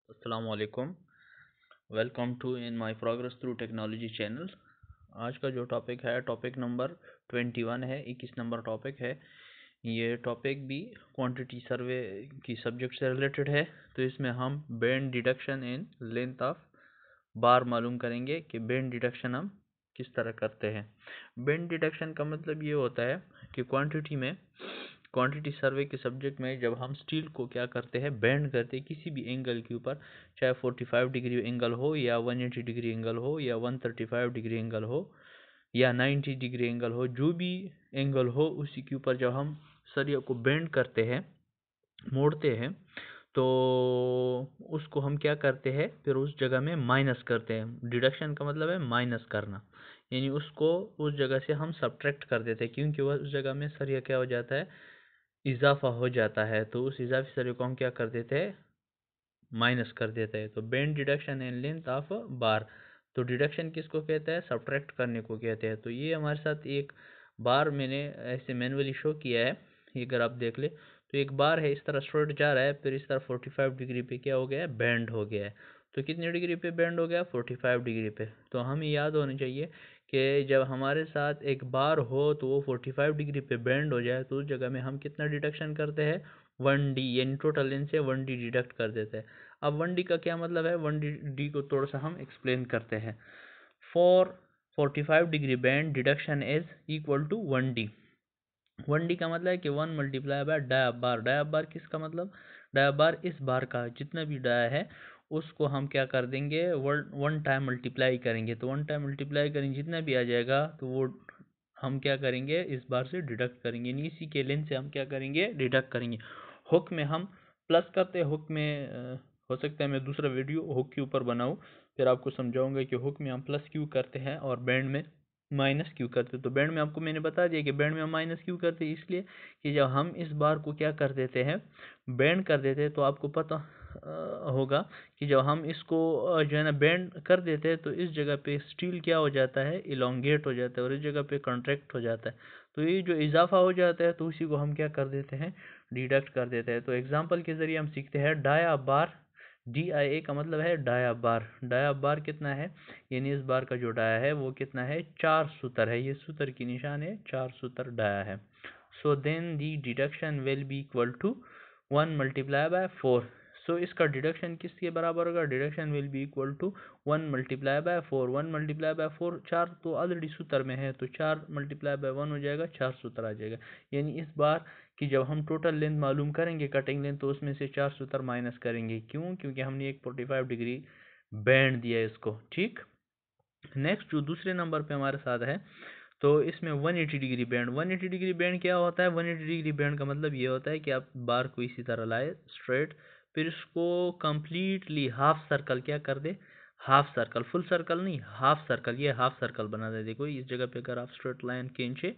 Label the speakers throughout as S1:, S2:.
S1: अस्सलाम वालेकुम। Welcome to in my progress through technology channel. आज का जो टॉपिक है टॉपिक नंबर 21 है, 21 नंबर टॉपिक है। ये टॉपिक भी क्वांटिटी सर्वे की सब्जेक्ट से रिलेटेड है। तो इसमें हम band deduction in length of बार मालूम करेंगे कि बैंड डिडक्शन हम किस तरह करते हैं। बैंड डिडक्शन का मतलब ये होता है कि क्वांटिटी सर्वे के सब्जेक्ट में जब हम स्टील को क्या करते हैं, बैंड करते हैं किसी भी एंगल के ऊपर, चाहे 45 डिग्री एंगल हो या 180 डिग्री एंगल हो या 135 डिग्री एंगल हो या 90 डिग्री एंगल हो, जो भी एंगल हो उसी के ऊपर जब हम सरिया को बेंड करते हैं, मोड़ते हैं, तो उसको हम क्या करते हैं, फिर उस जगह में माइनस करते हैं। डिडक्शन का मतलब है माइनस करना, यानी उसको उस जगह से हम सब्ट्रैक्ट कर देते हैं, क्योंकि वह उस जगह में सरिया क्या हो जाता है, इजाफा हो जाता है। तो उस इजाफी सरिया को हम क्या कर देते हैं, माइनस कर देते हैं। तो bend deduction in length of बार। तो डिडक्शन किसको कहते हैं, सब्ट्रैक्ट करने को कहते हैं। तो ये हमारे साथ एक बार मैंने ऐसे मैनुअली शो किया है, ये अगर आप देख ले तो एक बार है, इस तरह स्ट्रेट जा रहा है, फिर इस तरह 45 डिग्री पे क्या हो गया है, बेंड हो गया है। तो कितने डिग्री पे बेंड हो गया, 45 डिग्री पे। तो हमें याद होना चाहिए कि जब हमारे साथ एक बार हो तो वो 45 डिग्री पे बेंड हो जाए, तो उस जगह में हम कितना डिडक्शन करते हैं, 1d, यानी टोटल लेंथ से 1d डिडक्ट कर देते हैं। अब 1d का क्या मतलब है, 1d को थोड़ा सा हम एक्सप्लेन करते हैं। For 45 degree bend deduction is equal to 1d। 1d का मतलब है कि 1 multiply by dia bar. Dia bar किसका मतलब, डाया बार इस बार का जितना भी डाया है उसको हम क्या कर देंगे, वन टाइम मल्टीप्लाई करेंगे। तो वन टाइम मल्टीप्लाई करेंगे, जितना भी आ जाएगा तो वो हम क्या करेंगे, इस बार से डिडक्ट करेंगे, यानी इसी के लेंथ से हम क्या करेंगे, डिडक्ट करेंगे। हुक में हम प्लस करते हैं, हुक में हो सकता है मैं दूसरा वीडियो हुक के ऊपर बनाऊं, फिर आपको समझाऊंगा कि हुक में हम प्लस क्यों करते हैं और बैंड में माइनस क्यों करते हैं। तो बैंड में आपको मैंने बता दिया कि बैंड में हम माइनस क्यों करते हैं, इसलिए कि जब हम इस बार को क्या कर देते हैं, बैंड कर देते हैं, तो आपको पता होगा कि जब हम इसको जो है ना बैंड कर देते हैं, तो इस जगह पे स्टील क्या हो जाता है, इलोंगेट हो जाता है, और इस जगह पे कॉन्ट्रैक्ट हो जाता है। तो ये जो इजाफा हो जाता है, तो उसी को हम क्या कर देते हैं, डिडक्ट कर देते हैं। तो एग्जाम्पल के जरिए हम सीखते हैं डाया बार। DIA का मतलब है डाया बार। डाया बार कितना है, यानी इस बार का जो डाया है वो कितना है, 4 सूत्र है, ये सूत्र की निशान है, 4 सूत्र डाया है। So then the deduction will be equal to 1 multiply by 4। So इसका डिडक्शन किसके बराबर होगा, deduction will be equal to 1 multiply by 4। 1 multiply by 4, 4 तो ऑलरेडी सूत्र में है, तो 4 मल्टीप्लाई बाय 1 हो जाएगा, 4 सूत्र आ जाएगा। यानी इस बार कि जब हम टोटल लेंथ मालूम करेंगे, कटिंग लेंथ, तो उसमें से 4 सूत्र माइनस करेंगे। क्यों, क्योंकि हमने एक 45 डिग्री बैंड दिया है इसको। ठीक, नेक्स्ट जो दूसरे नंबर पे हमारे साथ है, तो इसमें 180 डिग्री बैंड। 180 डिग्री बैंड क्या होता है, 180 डिग्री बैंड का मतलब ये होता है कि आप बार को इसी तरह लाए स्ट्रेट, फिर इसको कंप्लीटली हाफ सर्कल क्या कर दे, हाफ सर्कल, फुल सर्कल नहीं, हाफ सर्कल, ये हाफ सर्कल बना दे। देखो इस जगह पे अगर आप स्ट्रेट लाइन खींचे,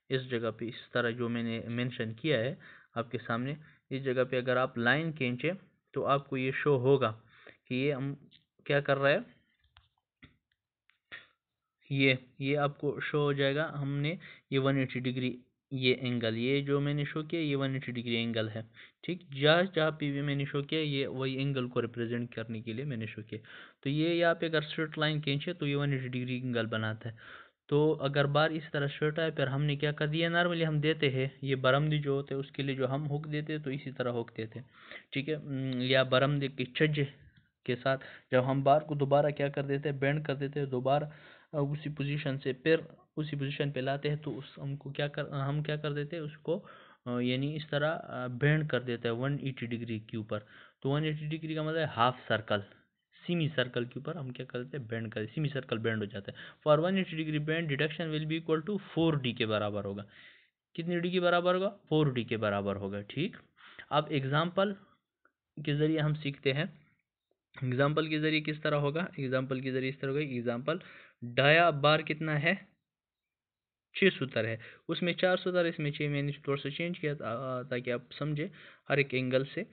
S1: इस जगह पे इस तरह जो मैंने मेंशन किया है आपके सामने, इस जगह पे अगर आप लाइन खींचे तो आपको ये शो होगा कि ये हम क्या कर रहा है, ये आपको शो हो जाएगा। हमने ये 180 डिग्री, ये एंगल, ये जो मैंने शो किया ये 180 डिग्री एंगल है। ठीक, जहाँ जहाँ पे भी मैंने शो किया ये वही एंगल को रिप्रेजेंट करने के लिए मैंने शो किया। तो ये यहाँ पे अगर स्ट्रेट लाइन खींचे तो ये 180 डिग्री एंगल बनाता है। तो अगर बार इस तरह स्ट्रेट है, फिर हमने क्या कर दिया, नॉर्मली हम देते हैं ये बरमदी जो होते हैं उसके लिए जो हम हुक देते हैं, तो इसी तरह हुक देते हैं। ठीक है, या बरमदी के छज्जे के साथ जब हम बार को दोबारा क्या कर देते हैं, बेंड कर देते हैं दोबारा उसी पोजीशन से, फिर उसी पोजीशन पे लाते हैं, तो उस हम क्या कर देते हैं उसको, यानी इस तरह बेंड कर देते हैं 180 डिग्री के ऊपर। तो 180 डिग्री का मतलब है हाफ सर्कल, सेमी सर्कल के ऊपर हम क्या करते हैं, बेंड कर, सेमी सर्कल बेंड हो जाता है। For 180 degree bend deduction will be equal to 4d के बराबर होगा। कितनी डी के बराबर होगा, 4d के बराबर होगा। ठीक, अब एग्जाम्पल के जरिए हम सीखते हैं। एग्जाम्पल के जरिए किस तरह होगा, एग्जाम्पल के जरिए इस तरह होगा। एग्जाम्पल, डाया बार कितना है, 6 सूत्र है, उसमें 4 सूत्र, इसमें 6, मैंने थोड़ा सा चेंज किया ताकि आप समझे हर एक एंगल से।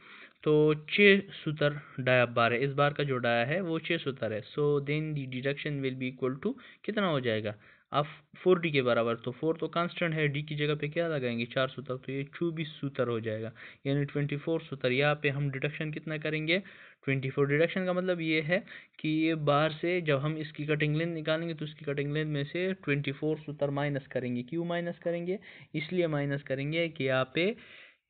S1: तो 6 सूत्र डाया बार है, इस बार का जो डाया है वो 6 सूत्र है। So then the deduction will be equal to कितना हो जाएगा, अब 4d के बराबर, तो 4 तो कांस्टेंट है, d की जगह पे क्या लगाएंगे 4 सूत्र, तो ये 24 सूत्र हो जाएगा, यानी 24 सूत्र। यहाँ पे हम डिडक्शन कितना करेंगे 24। डिडक्शन का मतलब ये है कि ये बाहर से जब हम इसकी कटिंग लेंथ निकालेंगे तो इसकी कटिंग लेंथ में से 24 सूत्र माइनस करेंगे। क्यों माइनस करेंगे, इसलिए माइनस करेंगे कि यहाँ पे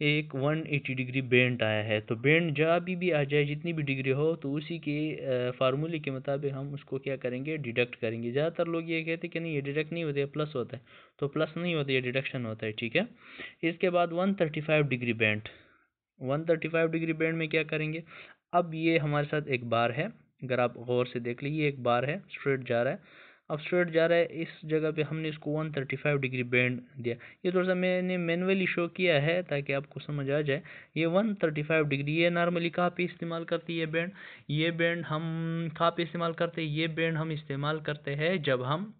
S1: एक 180 डिग्री बेंड आया है, तो बेंड जहाँ भी आ जाए जितनी भी डिग्री हो तो उसी के फार्मूले के मुताबिक हम उसको क्या करेंगे डिडक्ट करेंगे। ज़्यादातर लोग ये कहते हैं कि नहीं ये डिडक्ट नहीं होता है प्लस होता है, तो प्लस नहीं होता, ये डिडक्शन होता है, ठीक है। इसके बाद 135 डिग्री बेंड, 135 डिग्री बैंड में क्या करेंगे, अब ये हमारे साथ एक बार है, अगर आप गौर से देख लीजिए एक बार है स्ट्रेट जा रहा है। अब स्ट्रेट जा रहा है, इस जगह पे हमने इसको 135 डिग्री बैंड दिया। ये थोड़ा सा मैंने मैनुअली शो किया है ताकि आपको समझ आ जाए। ये 135 डिग्री, ये नॉर्मली कहाँ पे इस्तेमाल करती है बैंड, ये बैंड हम कहाँ पे इस्तेमाल करते हैं, ये बैंड हम इस्तेमाल करते हैं जब हम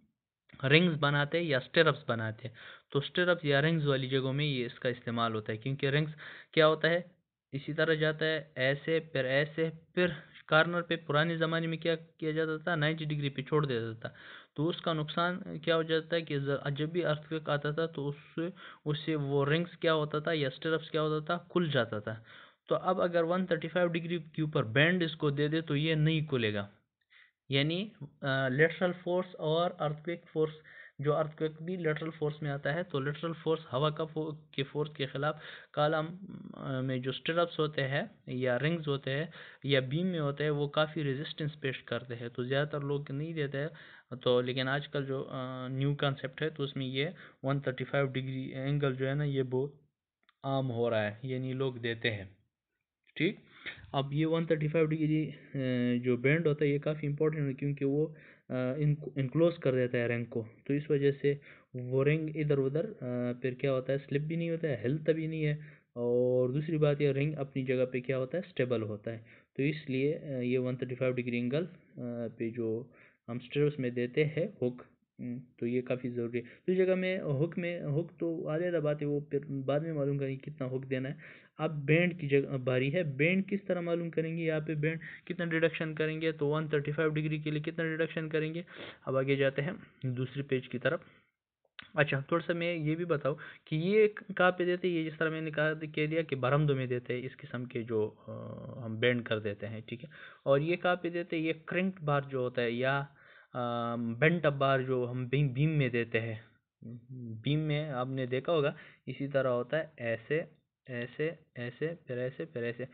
S1: रिंग्स बनाते हैं या स्टिरअप्स बनाते हैं, तो स्टिरअप्स या रिंग्स वाली जगहों में ये इसका इस्तेमाल होता है। क्योंकि रिंग्स क्या होता है, इसी तरह जाता है ऐसे फिर कॉर्नर पे पुराने ज़माने में क्या किया जाता था 90 डिग्री पे छोड़ देता था, तो उसका नुकसान क्या हो जाता है कि जब भी अर्थक्वेक आता था तो उससे वो रिंग्स क्या होता था या स्टिरअप्स क्या होता था खुल जाता था। तो अब अगर 135 डिग्री के ऊपर बैंड इसको दे दे तो ये नहीं खुलेगा, यानी लेटरल फोर्स और अर्थक्वेक फोर्स, जो अर्थक्वेक भी लेटरल फोर्स में आता है, तो लेटरल फोर्स हवा का के फोर्स के खिलाफ कॉलम में जो स्टिरअप्स होते हैं या रिंग्स होते हैं या बीम में होते हैं वो काफ़ी रेजिस्टेंस पेश करते हैं, तो ज़्यादातर लोग नहीं देते हैं। तो लेकिन आजकल जो न्यू कॉन्सेप्ट है तो उसमें ये 135 डिग्री एंगल जो है ना ये बहुत आम हो रहा है, यानी लोग देते हैं, ठीक। अब ये 135 डिग्री जो बैंड होता है ये काफ़ी इंपॉर्टेंट है क्योंकि वो इनक्लोज कर देता है रिंग को, तो इस वजह से वो रिंग इधर उधर फिर क्या होता है स्लिप भी नहीं होता है, हिलता भी नहीं है, और दूसरी बात ये रिंग अपनी जगह पे क्या होता है स्टेबल होता है। तो इसलिए ये 135 डिग्री एंगल पे जो हम स्ट्रेस में देते हैं हुक, तो ये काफ़ी ज़रूरी है। तो इस जगह में हुक तो आधा बात है, वो फिर बाद में मालूम करेंगे कितना हुक देना है। अब बैंड की जगह बारी है, बैंड किस तरह मालूम करेंगे, यहाँ पे बैंड कितना डिडक्शन करेंगे, तो 135 डिग्री के लिए कितना डिडक्शन करेंगे। अब आगे जाते हैं दूसरी पेज की तरफ। अच्छा थोड़ा सा मैं ये भी बताऊँ कि ये कहाँ पे देते हैं, ये जिस तरह मैंने कह दिया कि बरामदों में देते हैं इस किस्म के जो हम बैंड कर देते हैं, ठीक है। और ये कहाँ पे देते हैं, ये क्रिंक्ड बार जो होता है या बेंट अप बार जो हम बीम में देते हैं, बीम में आपने देखा होगा इसी तरह होता है, ऐसे ऐसे ऐसे फिर ऐसे।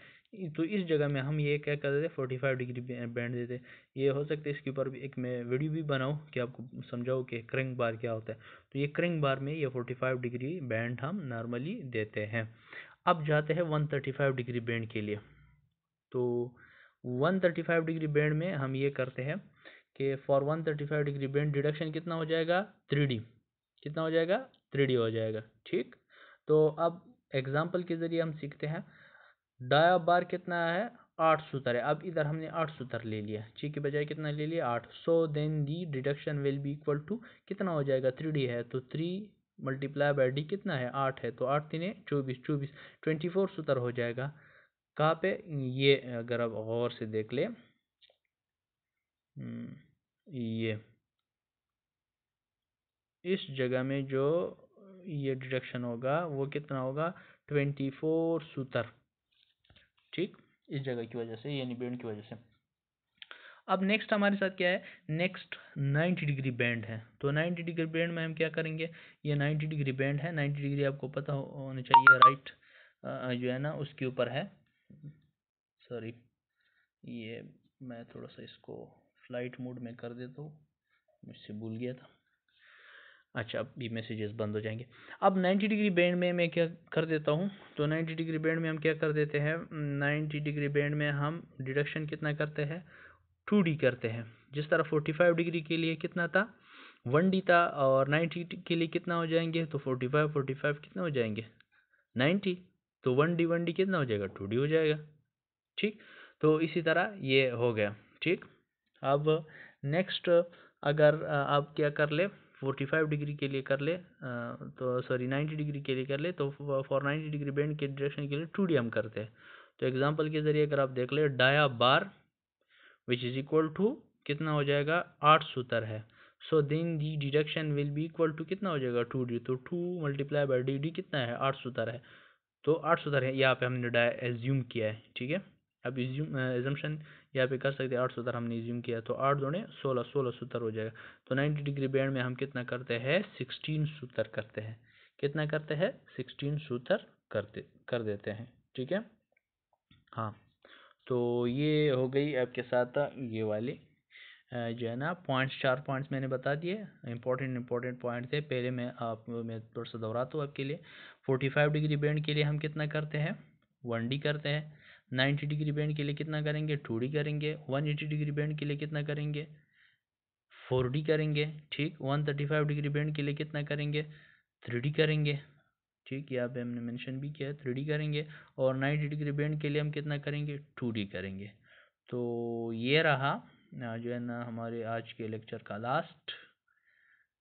S1: तो इस जगह में हम ये क्या कर देते 45 डिग्री बैंड देते। ये हो सकता है इसके ऊपर भी एक मैं वीडियो भी बनाऊं कि आपको समझाऊं कि क्रैंक बार क्या होता है। तो ये क्रैंक बार में ये 45 डिग्री बैंड हम नॉर्मली देते हैं। अब जाते हैं 135 डिग्री बैंड के लिए। तो 135 डिग्री बैंड में हम ये करते हैं कि फॉर 135 डिग्री बैंड डिडक्शन कितना हो जाएगा 3D, कितना हो जाएगा 3D हो जाएगा, ठीक। तो अब एग्जाम्पल के ज़रिए हम सीखते हैं। डाया बार कितना है 8 सूत्र है, अब इधर हमने 8 सूत्र ले लिया, ठीक के बजाय कितना ले लिया 8, so then the deduction will be equal to कितना हो जाएगा 3D है तो 3 मल्टीप्लाई बाय डी कितना है 8 है, तो 8 3 24 24 सूत्र हो जाएगा। कहाँ पे, ये अगर आप गौर से देख ले, ये इस जगह में जो ये डिडक्शन होगा वो कितना होगा 24 सूत्र, ठीक, इस जगह की वजह से यानी बैंड की वजह से। अब नेक्स्ट हमारे साथ क्या है, नेक्स्ट 90 डिग्री बैंड है। तो 90 डिग्री बैंड में हम क्या करेंगे, ये 90 डिग्री बैंड है, 90 डिग्री आपको पता होना चाहिए, राइट जो है ना उसके ऊपर है, सॉरी ये मैं थोड़ा सा इसको फ्लाइट मोड में कर देता हूँ, मुझसे भूल गया था। अच्छा अब ये मैसेजेस बंद हो जाएंगे। अब 90 डिग्री बैंड में मैं क्या कर देता हूँ, तो 90 डिग्री बैंड में हम क्या कर देते हैं, 90 डिग्री बैंड में हम डिडक्शन कितना करते हैं 2D करते हैं। जिस तरह 45 डिग्री के लिए कितना था 1D था, और 90 के लिए कितना हो जाएंगे, तो 45 कितना हो जाएंगे 90, तो 1D कितना हो जाएगा 2D हो जाएगा, ठीक। तो इसी तरह ये हो गया, ठीक। अब नेक्स्ट अगर आप क्या कर ले 45 डिग्री के लिए कर ले तो सॉरी 90 डिग्री के लिए कर ले, तो फॉर 90 डिग्री बैंड के डायरेक्शन के लिए 2D हम करते हैं। तो एग्जांपल के ज़रिए अगर आप देख ले, dia bar which is equal to कितना हो जाएगा 8 सूत्र है, so then the deduction will be equal to कितना हो जाएगा 2d, तो 2 मल्टीप्लाई बाई डी कितना है 8 सूत्र है, तो 8 सूत्र है यहाँ पे हमने एज्यूम किया है, ठीक है। अब एजम्पशन यहाँ पे कर सकते हैं, 8 सूत्र हमने एज्यूम किया, तो 8 दूने 16, 16 सूत्र हो जाएगा। तो 90 डिग्री बैंड में हम कितना करते हैं 16 सूत्र करते हैं, कितना करते हैं 16 सूत्र कर देते हैं, ठीक है। हाँ, तो ये हो गई आपके साथ ये वाली जो है ना पॉइंट्स, 4 पॉइंट्स मैंने बता दिए, इंपॉर्टेंट पॉइंट थे। पहले मैं थोड़ा सा दोहराता हूँ आपके लिए। 45 डिग्री बैंड के लिए हम कितना करते हैं 1D करते हैं, 90 डिग्री बैंड के लिए कितना करेंगे 2D करेंगे, 180 डिग्री बैंड के लिए कितना करेंगे 4D करेंगे, ठीक। 135 डिग्री बैंड के लिए कितना करेंगे 3D करेंगे, ठीक। यहाँ पे हमने मेंशन भी किया है 3D करेंगे, और 90 डिग्री बैंड के लिए हम कितना करेंगे 2D करेंगे। तो ये रहा जो है ना हमारे आज के लेक्चर का लास्ट।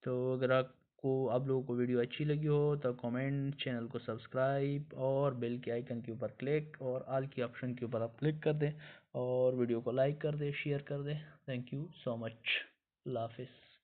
S1: तो अगर आपको आप लोगों को वीडियो अच्छी लगी हो तो कमेंट, चैनल को सब्सक्राइब और बेल के आइकन के ऊपर क्लिक और ऑल की ऑप्शन के ऊपर आप क्लिक कर दें और वीडियो को लाइक कर दें, शेयर कर दें। Thank you so much. अल्लाह हाफिज़।